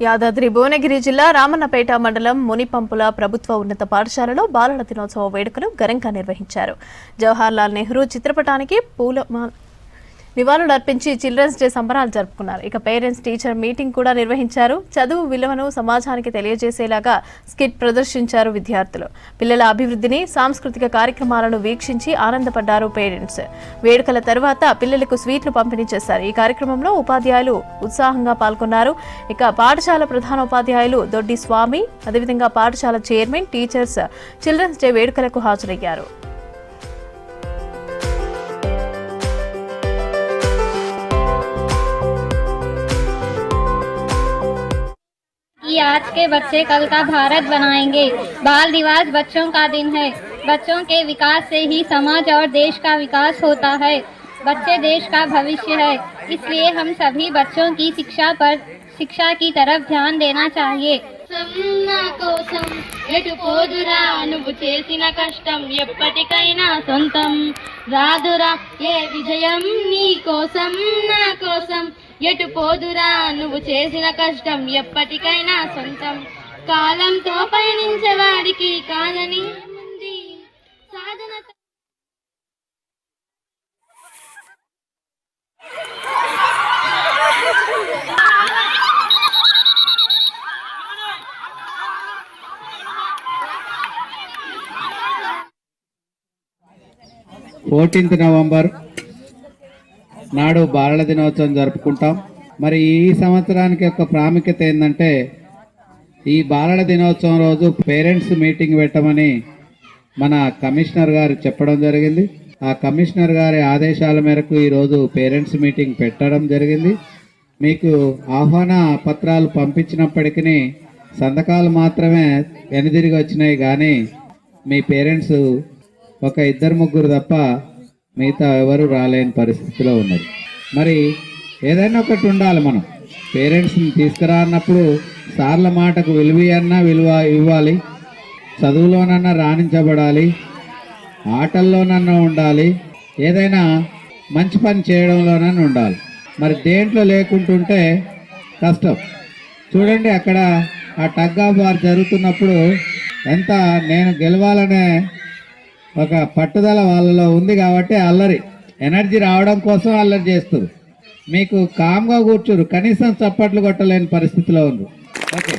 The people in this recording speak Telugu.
యాదాద్రి భువనగిరి జిల్లా రామన్నపేట మండలం మునిపంపుల ప్రభుత్వ ఉన్నత పాఠశాలలో బాలల దినోత్సవ వేడుకలు ఘనంగా నిర్వహించారు. జవహర్లాల్ నెహ్రూ చిత్రపటానికి నివాళులు అర్పించి చిల్డ్రన్స్ డే సంబరాలు జరుపుకున్నారు. ఇక పేరెంట్స్ టీచర్ మీటింగ్ కూడా నిర్వహించారు. చదువు విలువను సమాజానికి తెలియజేసేలాగా స్కిట్ ప్రదర్శించారు విద్యార్థులు. పిల్లల అభివృద్ధిని, సాంస్కృతిక కార్యక్రమాలను వీక్షించి ఆనందపడ్డారు పేరెంట్స్. వేడుకల తర్వాత పిల్లలకు స్వీట్లు పంపిణీ చేశారు. ఈ కార్యక్రమంలో ఉపాధ్యాయులు ఉత్సాహంగా పాల్గొన్నారు. ఇక పాఠశాల ప్రధానోపాధ్యాయులు దొడ్డి స్వామి, అదేవిధంగా పాఠశాల చైర్మన్, టీచర్స్ చిల్డ్రన్స్ డే వేడుకలకు హాజరయ్యారు. आज के बच्चे कल का भारत बनाएंगे। बाल दिवस बच्चों का दिन है। बच्चों के विकास से ही समाज और देश का विकास होता है। बच्चे देश का भविष्य है, इसलिए हम सभी बच्चों की शिक्षा की तरफ ध्यान देना चाहिए। నా కోసం ఎటు పోదురా నువ్వు చేసిన కష్టం ఎప్పటికైనా సొంతం రాదురా ఏ విజయం నీ కోసం నా కోసం ఎటు పోదురా నువ్వు చేసిన కష్టం ఎప్పటికైనా సొంతం కాలంతో పయనించేవాడికి కాదని ఉంది సాధన. నవంబర్ నాడు బాలల దినోత్సవం జరుపుకుంటాం. మరి ఈ సంవత్సరానికి యొక్క ప్రాముఖ్యత ఏంటంటే, ఈ బాలల దినోత్సవం రోజు పేరెంట్స్ మీటింగ్ పెట్టమని మన కమిషనర్ గారు చెప్పడం జరిగింది. ఆ కమిషనర్ గారి ఆదేశాల మేరకు ఈరోజు పేరెంట్స్ మీటింగ్ పెట్టడం జరిగింది. మీకు ఆహ్వాన పత్రాలు పంపించినప్పటికీ సంతకాలు మాత్రమే వెనుదిరిగి వచ్చినాయి, కానీ మీ పేరెంట్స్ ఒక 2-3 తప్ప మిగతా ఎవరు రాలేని పరిస్థితిలో ఉన్నది. మరి ఏదైనా ఒకటి ఉండాలి. మనం పేరెంట్స్ని తీసుకురా అన్నప్పుడు సార్ల మాటకు విలువ ఇవ్వాలి, చదువులోనన్నా రాణించబడాలి, ఆటల్లోనన్నా ఉండాలి, ఏదైనా మంచి పని చేయడంలోనన్నా ఉండాలి. మరి దేంట్లో లేకుంటుంటే కష్టం. చూడండి, అక్కడ ఆ టగ్ ఆఫ్ వార్ జరుగుతున్నప్పుడు ఎంత నేను గెలవాలనే ఒక పట్టుదల వాళ్ళలో ఉంది కాబట్టి అల్లరి ఎనర్జీ రావడం కోసం అల్లరి చేస్తారు. మీకు కామ్గా కూర్చోరు, కనీసం చప్పట్లు కొట్టలేని పరిస్థితిలో ఉంది. ఓకే.